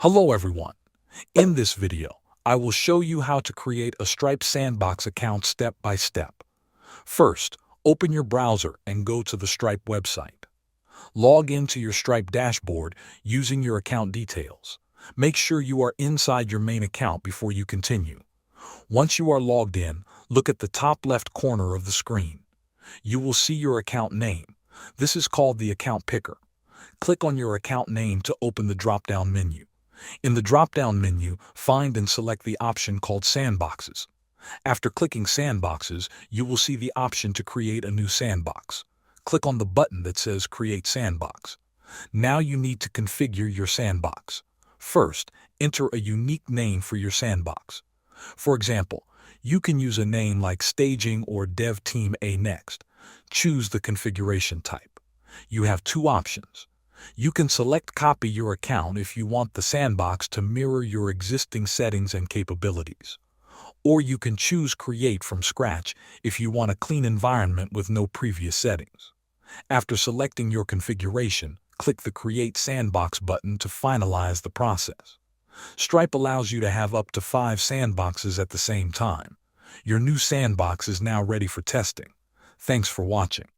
Hello everyone. In this video, I will show you how to create a Stripe Sandbox account step by step. First, open your browser and go to the Stripe website. Log into your Stripe dashboard using your account details. Make sure you are inside your main account before you continue. Once you are logged in, look at the top left corner of the screen. You will see your account name. This is called the account picker. Click on your account name to open the drop-down menu. In the drop-down menu, find and select the option called Sandboxes. After clicking Sandboxes, you will see the option to create a new sandbox. Click on the button that says Create Sandbox. Now you need to configure your sandbox. First, enter a unique name for your sandbox. For example, you can use a name like Staging or Dev Team A Next. Choose the configuration type. You have two options. You can select Copy Your Account if you want the sandbox to mirror your existing settings and capabilities. Or you can choose Create from Scratch if you want a clean environment with no previous settings. After selecting your configuration, click the Create Sandbox button to finalize the process. Stripe allows you to have up to 5 sandboxes at the same time. Your new sandbox is now ready for testing. Thanks for watching.